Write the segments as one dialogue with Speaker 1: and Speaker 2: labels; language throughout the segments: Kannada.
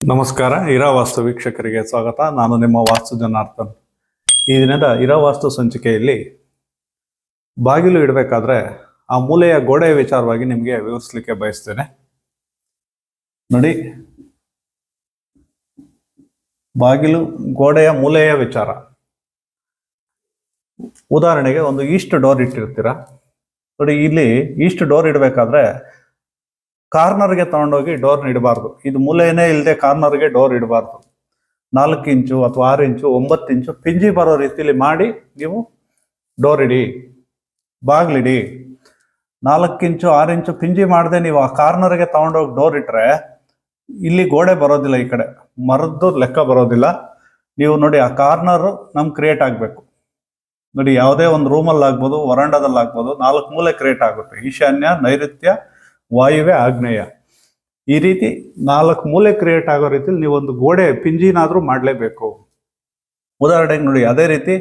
Speaker 1: ನಮಸ್ಕಾರ. ವಾಸ್ತು ವೀಕ್ಷಕರಿಗೆ ಸ್ವಾಗತ. ನಾನು ನಿಮ್ಮ ವಾಸ್ತು ಜನಾರ್ದನ್. ಈ ದಿನದ ವಾಸ್ತು ಸಂಚಿಕೆಯಲ್ಲಿ ಬಾಗಿಲು ಇಡಬೇಕಾದ್ರೆ ಆ ಮೂಲೆಯ ಗೋಡೆಯ ವಿಚಾರವಾಗಿ ನಿಮಗೆ ವಿವರಿಸಲಿಕ್ಕೆ ಬಯಸ್ತೇನೆ. ನೋಡಿ, ಬಾಗಿಲು ಗೋಡೆಯ ಮೂಲೆಯ ವಿಚಾರ. ಉದಾಹರಣೆಗೆ ಒಂದು ಈಸ್ಟ್ ಡೋರ್ ಇಟ್ಟಿರ್ತೀರಾ. ನೋಡಿ, ಇಲ್ಲಿ ಈಸ್ಟ್ ಡೋರ್ ಇಡಬೇಕಾದ್ರೆ ಕಾರ್ನರ್ಗೆ ತಗೊಂಡೋಗಿ ಡೋರ್ ಇಡಬಾರ್ದು. ಇದು ಮೂಲೆಯೇ ಇಲ್ಲದೆ ಕಾರ್ನರ್ಗೆ ಡೋರ್ ಇಡಬಾರ್ದು. 4 ಇಂಚು ಅಥವಾ 6 ಇಂಚು 9 ಇಂಚು ಪಿಂಜಿ ಬರೋ ರೀತಿಯಲ್ಲಿ ಮಾಡಿ ನೀವು ಡೋರ್ ಇಡಿ, ಬಾಗಿಲಿಡಿ. 4 ಇಂಚು 6 ಇಂಚು ಪಿಂಜಿ ಮಾಡದೆ ನೀವು ಆ ಕಾರ್ನರ್ಗೆ ತಗೊಂಡೋಗಿ ಡೋರ್ ಇಟ್ರೆ ಇಲ್ಲಿ ಗೋಡೆ ಬರೋದಿಲ್ಲ, ಈ ಕಡೆ ಮರದ್ದು ಲೆಕ್ಕ ಬರೋದಿಲ್ಲ. ನೀವು ನೋಡಿ, ಆ ಕಾರ್ನರ್ ನಮ್ಗೆ ಕ್ರಿಯೇಟ್ ಆಗಬೇಕು. ನೋಡಿ, ಯಾವುದೇ ಒಂದು ರೂಮಲ್ಲಿ ಆಗ್ಬೋದು, ವರಾಂಡದಲ್ಲಿ ಆಗ್ಬೋದು, 4 ಮೂಲೆ ಕ್ರಿಯೇಟ್ ಆಗುತ್ತೆ. ಈಶಾನ್ಯ, ನೈಋತ್ಯ, ವಾಯುವ್ಯ, ಆಗ್ನೇಯ, ಈ ರೀತಿ 4 ಮೂಲೆ ಕ್ರಿಯೇಟ್ ಆಗೋ ರೀತಿಯಲ್ಲಿ ನೀವೊಂದು ಗೋಡೆ ಪಿಂಜಿನಾದ್ರೂ ಮಾಡಲೇಬೇಕು. ಉದಾಹರಣೆಗೆ ನೋಡಿ, ಅದೇ ರೀತಿ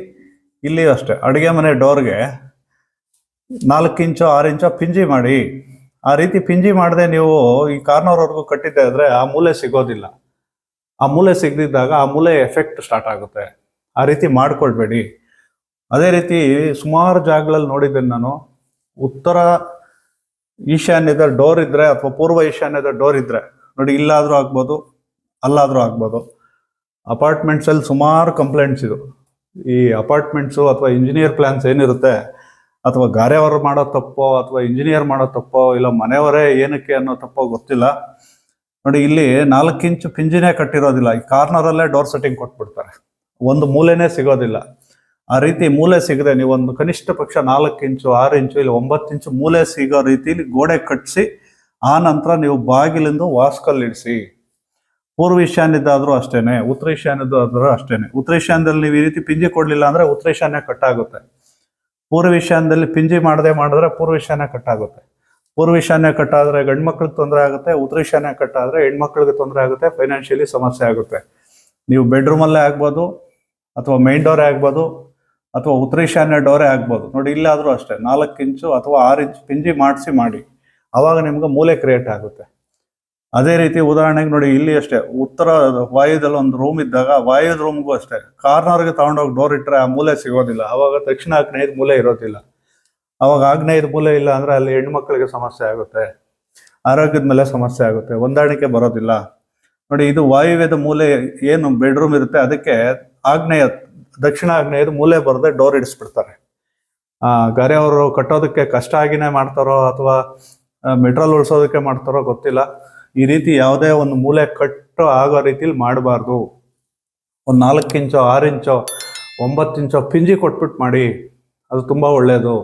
Speaker 1: ಇಲ್ಲಿಯೂ ಅಷ್ಟೇ. ಅಡುಗೆ ಮನೆ ಡೋರ್ಗೆ 4 ಇಂಚು 6 ಇಂಚು ಪಿಂಜಿ ಮಾಡಿ. ಆ ರೀತಿ ಪಿಂಜಿ ಮಾಡದೆ ನೀವು ಈ ಕಾರ್ನರ್ವರೆಗೂ ಕಟ್ಟಿದ್ದೆ ಆದರೆ ಆ ಮೂಲೆ ಸಿಗೋದಿಲ್ಲ. ಆ ಮೂಲೆ ಸಿಗದಿದ್ದಾಗ ಆ ಮೂಲೆ ಎಫೆಕ್ಟ್ ಸ್ಟಾರ್ಟ್ ಆಗುತ್ತೆ. ಆ ರೀತಿ ಮಾಡ್ಕೊಳ್ಬೇಡಿ. ಅದೇ ರೀತಿ ಸುಮಾರು ಜಾಗಗಳಲ್ಲಿ ನೋಡಿದ್ದೇನೆ ನಾನು. ಉತ್ತರ ಈಶಾನ್ಯದ ಡೋರ್ ಇದ್ರೆ ಅಥವಾ ಪೂರ್ವ ಈಶಾನ್ಯದ ಡೋರ್ ಇದ್ರೆ ನೋಡಿ, ಇಲ್ಲಾದ್ರೂ ಆಗ್ಬೋದು, ಅಲ್ಲಾದ್ರೂ ಆಗ್ಬೋದು. ಅಪಾರ್ಟ್ಮೆಂಟ್ಸಲ್ಲಿ ಸುಮಾರು ಕಂಪ್ಲೇಂಟ್ಸ್ ಇದು. ಈ ಅಪಾರ್ಟ್ಮೆಂಟ್ಸು ಅಥವಾ ಇಂಜಿನಿಯರ್ ಪ್ಲಾನ್ಸ್ ಏನಿರುತ್ತೆ, ಅಥವಾ ಗಾರೆಯವರು ಮಾಡೋ ತಪ್ಪೋ ಅಥವಾ ಇಂಜಿನಿಯರ್ ಮಾಡೋ ತಪ್ಪೋ ಇಲ್ಲ ಮನೆಯವರೇ ಏನಕ್ಕೆ ಅನ್ನೋ ತಪ್ಪೋ ಗೊತ್ತಿಲ್ಲ. ನೋಡಿ, ಇಲ್ಲಿ 4 ಇಂಚು ಪಿಂಜಿನೇ ಕಟ್ಟಿರೋದಿಲ್ಲ, ಈ ಕಾರ್ನರಲ್ಲೇ ಡೋರ್ ಸೆಟ್ಟಿಂಗ್ ಕೊಟ್ಬಿಡ್ತಾರೆ. ಒಂದು ಮೂಲೆನೇ ಸಿಗೋದಿಲ್ಲ. ಆ ರೀತಿ ಮೂಲೆ ಸಿಗದೆ ನೀವೊಂದು ಕನಿಷ್ಠ ಪಕ್ಷ 4 ಇಂಚು 6 ಇಂಚು ಇಲ್ಲ 9 ಇಂಚು ಮೂಲೆ ಸಿಗೋ ರೀತಿಯಲ್ಲಿ ಗೋಡೆ ಕಟ್ಟಿಸಿ ಆ ನಂತರ ನೀವು ಬಾಗಿಲಿಂದ ವಾಸ್ಕಲ್ ಇಡಿಸಿ. ಪೂರ್ವ ಈಶಾನ್ಯದಾದ್ರೂ ಅಷ್ಟೇನೆ, ಉತ್ತರ ಈಶಾನ್ಯದಾದ್ರೂ ಅಷ್ಟೇನೆ. ಉತ್ತರ ಈಶಾನ್ಯದಲ್ಲಿ ನೀವು ಈ ರೀತಿ ಪಿಂಜಿ ಕೊಡ್ಲಿಲ್ಲ ಅಂದ್ರೆ ಉತ್ತರ ಈಶಾನ್ಯ ಕಟ್ಟಾಗುತ್ತೆ. ಪೂರ್ವ ಈಶಾನ್ಯದಲ್ಲಿ ಮಾಡಿದ್ರೆ ಪೂರ್ವ ಈಶಾನ್ಯ ಕಟ್ಟಾಗುತ್ತೆ. ಪೂರ್ವ ಈಶಾನ್ಯ ಕಟ್ಟಾದ್ರೆ ಗಂಡು ಮಕ್ಳಿಗೆ ತೊಂದರೆ ಆಗುತ್ತೆ, ಉತ್ತರ ಈಶಾನ್ಯ ಕಟ್ಟಾದ್ರೆ ಹೆಣ್ಮಕ್ಳಿಗೆ ತೊಂದರೆ ಆಗುತ್ತೆ, ಫೈನಾನ್ಷಿಯಲಿ ಸಮಸ್ಯೆ ಆಗುತ್ತೆ. ನೀವು ಬೆಡ್ರೂಮಲ್ಲೇ ಆಗ್ಬೋದು, ಅಥವಾ ಮೈನ್ ಡೋರೇ ಆಗ್ಬೋದು, ಅಥವಾ ಉತ್ತರ ಈಶಾನ್ಯ ಡೋರೇ ಆಗ್ಬೋದು. ನೋಡಿ, ಇಲ್ಲಾದರೂ ಅಷ್ಟೇ 4 ಇಂಚು ಅಥವಾ 6 ಇಂಚು ಪಿಂಜಿ ಮಾಡಿ. ಆವಾಗ ನಿಮ್ಗೆ ಮೂಲೆ ಕ್ರಿಯೇಟ್ ಆಗುತ್ತೆ. ಅದೇ ರೀತಿ ಉದಾಹರಣೆಗೆ ನೋಡಿ, ಇಲ್ಲಿ ಅಷ್ಟೇ ಉತ್ತರ ವಾಯುದಲ್ಲಿ ಒಂದು ರೂಮ್ ಇದ್ದಾಗ ವಾಯುದ ರೂಮ್ಗೂ ಅಷ್ಟೇ ಕಾರ್ನರ್ಗೆ ತಗೊಂಡೋಗಿ ಡೋರ್ ಇಟ್ಟರೆ ಆ ಮೂಲೆ ಸಿಗೋದಿಲ್ಲ. ಆವಾಗ ದಕ್ಷಿಣ ಆಗ್ನೇಯದ ಮೂಲೆ ಇರೋದಿಲ್ಲ. ಅವಾಗ ಆಗ್ನೇಯದ ಮೂಲೆ ಇಲ್ಲ ಅಂದ್ರೆ ಅಲ್ಲಿ ಹೆಣ್ಮಕ್ಳಿಗೆ ಸಮಸ್ಯೆ ಆಗುತ್ತೆ, ಆರೋಗ್ಯದ ಮೇಲೆ ಸಮಸ್ಯೆ ಆಗುತ್ತೆ, ಹೊಂದಾಣಿಕೆ ಬರೋದಿಲ್ಲ. ನೋಡಿ, ಇದು ವಾಯುವ್ಯದ ಮೂಲೆ ಏನು ಬೆಡ್ರೂಮ್ ಇರುತ್ತೆ ಅದಕ್ಕೆ ಆಗ್ನೇಯ ದಕ್ಷಿಣ ಆಗ್ನೇಯದ ಮೂಲೆ ಬರದೆ ಡೋರ್ ಇಡಿಸ್ಬಿಡ್ತಾರೆ. ಗಾರೆ ಅವರು ಕಟ್ಟೋದಕ್ಕೆ ಕಷ್ಟ ಆಗಿನೇ ಮಾಡ್ತಾರೋ ಅಥವಾ ಮೆಟ್ರೋಲ್ ಉಳಿಸೋದಕ್ಕೆ ಮಾಡ್ತಾರೋ ಗೊತ್ತಿಲ್ಲ. ಈ ರೀತಿ ಯಾವುದೇ ಒಂದು ಮೂಲೆ ಕಟ್ಟು ಆಗೋ ರೀತಿಲಿ ಮಾಡಬಾರ್ದು. ಒಂದು 4 ಇಂಚೋ 6 ಇಂಚೋ 9 ಇಂಚೋ ಪಿಂಜಿ ಕೊಟ್ಬಿಟ್ಟು ಮಾಡಿ, ಅದು ತುಂಬ ಒಳ್ಳೆಯದು.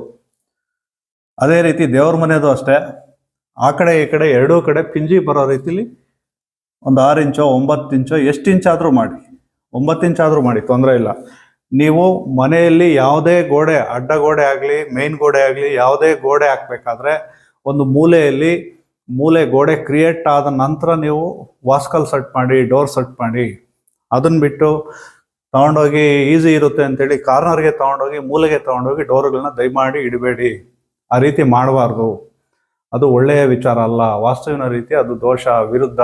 Speaker 1: ಅದೇ ರೀತಿ ದೇವ್ರ ಮನೆಯದು ಅಷ್ಟೇ. ಆ ಕಡೆ ಈ ಕಡೆ ಎರಡೂ ಕಡೆ ಪಿಂಜಿ ಬರೋ ರೀತಿಲಿ ಒಂದು 6 ಇಂಚೋ 9 ಇಂಚೋ ಎಷ್ಟು ಇಂಚಾದರೂ ಮಾಡಿ, 9 ಇಂಚಾದರೂ ಮಾಡಿ, ತೊಂದರೆ ಇಲ್ಲ. ನೀವು ಮನೆಯಲ್ಲಿ ಯಾವುದೇ ಗೋಡೆ, ಅಡ್ಡ ಗೋಡೆ ಆಗಲಿ ಮೇನ್ ಗೋಡೆ ಆಗಲಿ ಯಾವುದೇ ಗೋಡೆ ಹಾಕ್ಬೇಕಾದ್ರೆ ಒಂದು ಮೂಲೆ ಗೋಡೆ ಕ್ರಿಯೇಟ್ ಆದ ನಂತರ ನೀವು ವಾಸ್ಕಲ್ ಸೆಟ್ ಮಾಡಿ, ಡೋರ್ ಸೆಟ್ ಮಾಡಿ. ಅದನ್ನ ಬಿಟ್ಟು ತಗೊಂಡೋಗಿ ಈಸಿ ಇರುತ್ತೆ ಅಂತೇಳಿ ಕಾರ್ನರ್ಗೆ ತಗೊಂಡೋಗಿ ಮೂಲೆಗೆ ತಗೊಂಡೋಗಿ ಡೋರ್ಗಳನ್ನ ದಯಮಾಡಿ ಇಡಬೇಡಿ. ಆ ರೀತಿ ಮಾಡಬಾರ್ದು. ಅದು ಒಳ್ಳೆಯ ವಿಚಾರ ಅಲ್ಲ. ವಾಸ್ತುವಿನ ರೀತಿ ಅದು ದೋಷ, ವಿರುದ್ಧ.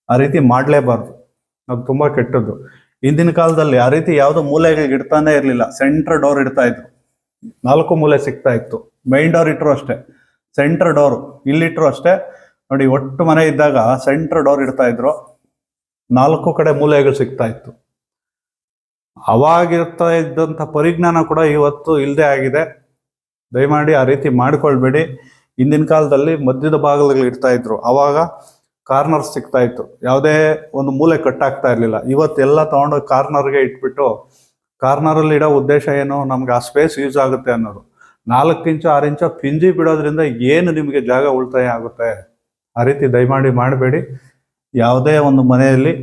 Speaker 1: ಆ ರೀತಿ ಮಾಡಲೇಬಾರ್ದು. ಅದು ತುಂಬ ಕೆಟ್ಟದ್ದು. ಹಿಂದಿನ ಕಾಲದಲ್ಲಿ ಆ ರೀತಿ ಯಾವುದೋ ಮೂಲೆಗಳಿಗೆ ಇಡ್ತಾನೆ ಇರಲಿಲ್ಲ. ಸೆಂಟ್ರ್ ಡೋರ್ ಇಡ್ತಾ ಇದ್ರು, 4 ಮೂಲೆ ಸಿಗ್ತಾ ಇತ್ತು. ಮೈನ್ ಡೋರ್ ಇಟ್ಟರು ಅಷ್ಟೇ, ಸೆಂಟ್ರ್ ಡೋರು ಇಲ್ಲಿಟ್ರು ಅಷ್ಟೇ. ನೋಡಿ, ಒಟ್ಟು ಮನೆ ಇದ್ದಾಗ ಸೆಂಟ್ರ್ ಡೋರ್ ಇಡ್ತಾ ಇದ್ರು, 4 ಕಡೆ ಮೂಲೆಗಳು ಸಿಗ್ತಾ ಇತ್ತು. ಅವಾಗಿರ್ತಾ ಇದ್ದಂಥ ಪರಿಜ್ಞಾನ ಕೂಡ ಇವತ್ತು ಇಲ್ಲದೆ ಆಗಿದೆ. ದಯಮಾಡಿ ಆ ರೀತಿ ಮಾಡ್ಕೊಳ್ಬೇಡಿ. ಹಿಂದಿನ ಕಾಲದಲ್ಲಿ ಮಧ್ಯದ ಭಾಗದಲ್ಲಿ ಇಡ್ತಾ ಇದ್ರು, ಅವಾಗ ಕಾರ್ನರ್ಸ್ ಸಿಗ್ತಾ ಇತ್ತು, ಯಾವುದೇ ಒಂದು ಮೂಲೆ ಕಟ್ಟಾಗ್ತಾ ಇರಲಿಲ್ಲ. ಇವತ್ತೆಲ್ಲ ತಗೊಂಡೋಗಿ ಕಾರ್ನರ್ಗೆ ಇಟ್ಬಿಟ್ಟು ಕಾರ್ನರಲ್ಲಿ ಇಡೋ ಉದ್ದೇಶ ಏನು, ನಮ್ಗೆ ಆ ಸ್ಪೇಸ್ ಯೂಸ್ ಆಗುತ್ತೆ ಅನ್ನೋದು. 4 ಇಂಚು 6 ಇಂಚು ಪಿಂಜಿ ಬಿಡೋದ್ರಿಂದ ಏನು ನಿಮಗೆ ಜಾಗ ಉಳಿತಾಯ ಆಗುತ್ತೆ? ಆ ರೀತಿ ದಯಮಾಡಿ ಮಾಡಬೇಡಿ. ಯಾವುದೇ ಒಂದು ಮನೆಯಲ್ಲಿ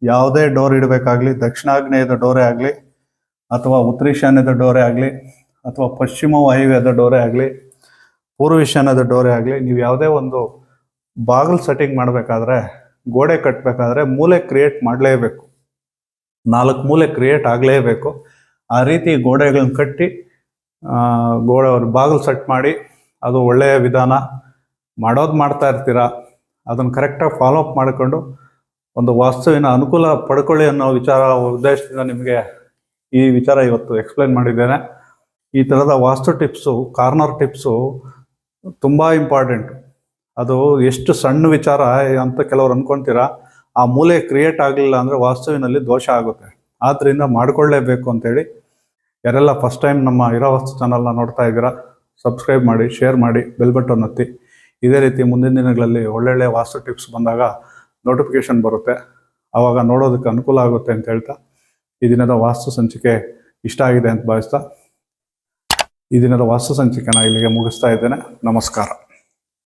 Speaker 1: ಯಾವುದೇ ಡೋರ್ ಇಡಬೇಕಾಗ್ಲಿ, ದಕ್ಷಿಣಾಗ್ನೇಯದ ಡೋರೇ ಆಗಲಿ ಅಥವಾ ಉತ್ತರ ಈಶಾನ್ಯದ ಡೋರೇ ಆಗಲಿ ಅಥವಾ ಪಶ್ಚಿಮ ವಾಯುವ್ಯದ ಡೋರೇ ಆಗಲಿ ಪೂರ್ವ ಈಶಾನ್ಯದ ಡೋರೇ ಆಗಲಿ, ನೀವು ಯಾವುದೇ ಒಂದು ಬಾಗಿಲು ಸೆಟ್ಟಿಂಗ್ ಮಾಡಬೇಕಾದ್ರೆ, ಗೋಡೆ ಕಟ್ಟಬೇಕಾದ್ರೆ ಮೂಲೆ ಕ್ರಿಯೇಟ್ ಮಾಡಲೇಬೇಕು. 4 ಮೂಲೆ ಕ್ರಿಯೇಟ್ ಆಗಲೇಬೇಕು. ಆ ರೀತಿ ಗೋಡೆಗಳನ್ನ ಕಟ್ಟಿ ಬಾಗಿಲು ಸೆಟ್ ಮಾಡಿ, ಅದು ಒಳ್ಳೆಯ ವಿಧಾನ. ಮಾಡ್ತಾ ಇರ್ತೀರ, ಅದನ್ನು ಕರೆಕ್ಟಾಗಿ ಫಾಲೋ ಅಪ್ ಮಾಡಿಕೊಂಡು ಒಂದು ವಾಸ್ತುವಿನ ಅನುಕೂಲ ಪಡ್ಕೊಳ್ಳಿ ಅನ್ನೋ ಉದ್ದೇಶದಿಂದ ನಿಮಗೆ ಈ ವಿಚಾರ ಇವತ್ತು ಎಕ್ಸ್ಪ್ಲೈನ್ ಮಾಡಿದ್ದೇನೆ. ಈ ಥರದ ವಾಸ್ತು ಟಿಪ್ಸು, ಕಾರ್ನರ್ ಟಿಪ್ಸು ತುಂಬ ಇಂಪಾರ್ಟೆಂಟ್. ಅದು ಎಷ್ಟು ಸಣ್ಣ ವಿಚಾರ ಅಂತ ಕೆಲವರು ಅಂದ್ಕೊಳ್ತೀರಾ, ಆ ಮೂಲೆ ಕ್ರಿಯೇಟ್ ಆಗಲಿಲ್ಲ ಅಂದರೆ ವಾಸ್ತುವಿನಲ್ಲಿ ದೋಷ ಆಗುತ್ತೆ. ಆದ್ದರಿಂದ ಮಾಡ್ಕೊಳ್ಳೇಬೇಕು ಅಂತೇಳಿ ಯಾರೆಲ್ಲ ಫಸ್ಟ್ ಟೈಮ್ ನಮ್ಮ ಇರಾವಾಸ್ತು ಚಾನಲ್ನ ನೋಡ್ತಾ ಇದ್ದೀರಾ, ಸಬ್ಸ್ಕ್ರೈಬ್ ಮಾಡಿ, ಶೇರ್ ಮಾಡಿ, ಬೆಲ್ ಬಟನ್ ಒತ್ತಿ. ಇದೇ ರೀತಿ ಮುಂದಿನ ದಿನಗಳಲ್ಲಿ ಒಳ್ಳೊಳ್ಳೆ ವಾಸ್ತು ಟಿಪ್ಸ್ ಬಂದಾಗ ನೋಟಿಫಿಕೇಶನ್ ಬರುತ್ತೆ, ಆವಾಗ ನೋಡೋದಕ್ಕೆ ಅನುಕೂಲ ಆಗುತ್ತೆ ಅಂತ ಹೇಳ್ತಾ ಈ ದಿನದ ವಾಸ್ತು ಸಂಚಿಕೆ ಇಷ್ಟ ಆಗಿದೆ ಅಂತ ಭಾವಿಸ್ತಾ ಈ ದಿನದ ವಾಸ್ತು ಸಂಚಿಕೆನ ಇಲ್ಲಿಗೆ ಮುಗಿಸ್ತಾ ಇದ್ದೇನೆ. ನಮಸ್ಕಾರ.